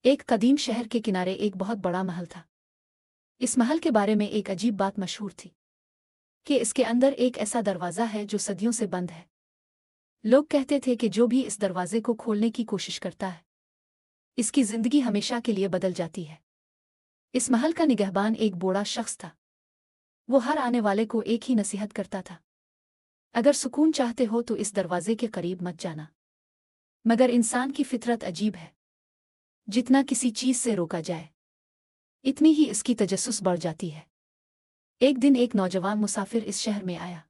एक कदीम शहर के किनारे एक बहुत बड़ा महल था। इस महल के बारे में एक अजीब बात मशहूर थी कि इसके अंदर एक ऐसा दरवाज़ा है जो सदियों से बंद है। लोग कहते थे कि जो भी इस दरवाजे को खोलने की कोशिश करता है, इसकी जिंदगी हमेशा के लिए बदल जाती है। इस महल का निगहबान एक बूढ़ा शख्स था। वो हर आने वाले को एक ही नसीहत करता था, अगर सुकून चाहते हो तो इस दरवाजे के करीब मत जाना। मगर इंसान की फितरत अजीब है, जितना किसी चीज़ से रोका जाए, इतनी ही इसकी तजस्सुस बढ़ जाती है। एक दिन एक नौजवान मुसाफिर इस शहर में आया।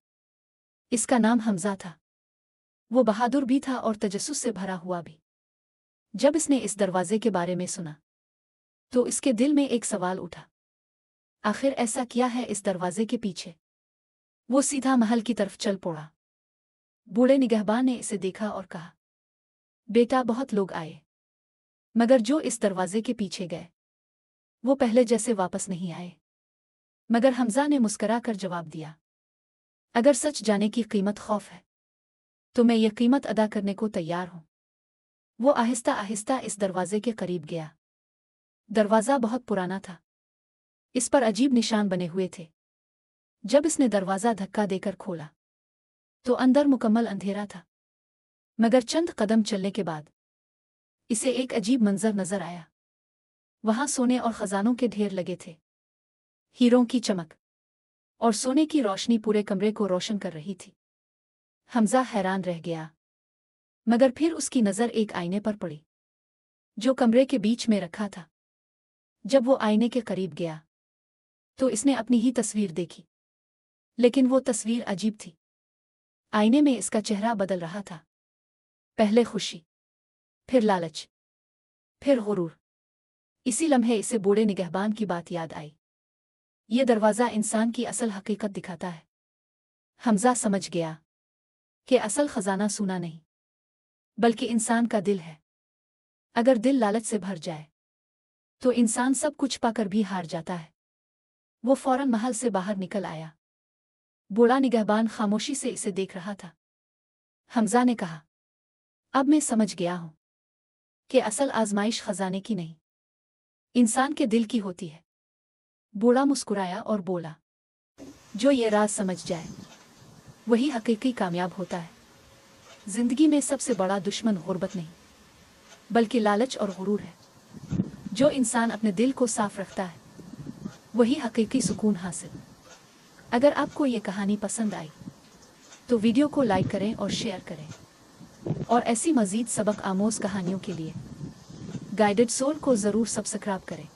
इसका नाम हमजा था। वो बहादुर भी था और तजस्सुस से भरा हुआ भी। जब इसने इस दरवाजे के बारे में सुना तो इसके दिल में एक सवाल उठा, आखिर ऐसा क्या है इस दरवाजे के पीछे। वो सीधा महल की तरफ चल पड़ा। बूढ़े निगहबान ने इसे देखा और कहा, बेटा, बहुत लोग आए, मगर जो इस दरवाजे के पीछे गए वो पहले जैसे वापस नहीं आए। मगर हमजा ने मुस्करा कर जवाब दिया, अगर सच जाने की कीमत खौफ है तो मैं ये कीमत अदा करने को तैयार हूं। वो आहिस्ता आहिस्ता इस दरवाजे के करीब गया। दरवाज़ा बहुत पुराना था, इस पर अजीब निशान बने हुए थे। जब इसने दरवाज़ा धक्का देकर खोला तो अंदर मुकम्मल अंधेरा था। मगर चंद कदम चलने के बाद इसे एक अजीब मंजर नजर आया। वहां सोने और खजानों के ढेर लगे थे। हीरों की चमक और सोने की रोशनी पूरे कमरे को रोशन कर रही थी। हमजा हैरान रह गया, मगर फिर उसकी नज़र एक आईने पर पड़ी जो कमरे के बीच में रखा था। जब वो आईने के करीब गया तो इसने अपनी ही तस्वीर देखी, लेकिन वो तस्वीर अजीब थी। आईने में इसका चेहरा बदल रहा था, पहले खुशी, फिर लालच, फिर गुरूर। इसी लम्हे इसे बूढ़े निगहबान की बात याद आई। ये दरवाज़ा इंसान की असल हकीकत दिखाता है। हमजा समझ गया कि असल खजाना सोना नहीं बल्कि इंसान का दिल है। अगर दिल लालच से भर जाए तो इंसान सब कुछ पाकर भी हार जाता है। वो फौरन महल से बाहर निकल आया। बूढ़ा निगहबान खामोशी से इसे देख रहा था। हमजा ने कहा, अब मैं समझ गया हूं कि असल आजमाइश खजाने की नहीं, इंसान के दिल की होती है। बूढ़ा मुस्कुराया और बोला, जो ये राज समझ जाए वही हकीकी कामयाब होता है। जिंदगी में सबसे बड़ा दुश्मन गुर्बत नहीं बल्कि लालच और गुरूर है। जो इंसान अपने दिल को साफ रखता है वही हकीकी सुकून हासिल। अगर आपको ये कहानी पसंद आई तो वीडियो को लाइक करें और शेयर करें, और ऐसी मज़ीद सबक आमोज़ कहानियों के लिए गाइडेड सोल को ज़रूर सब्सक्राइब करें।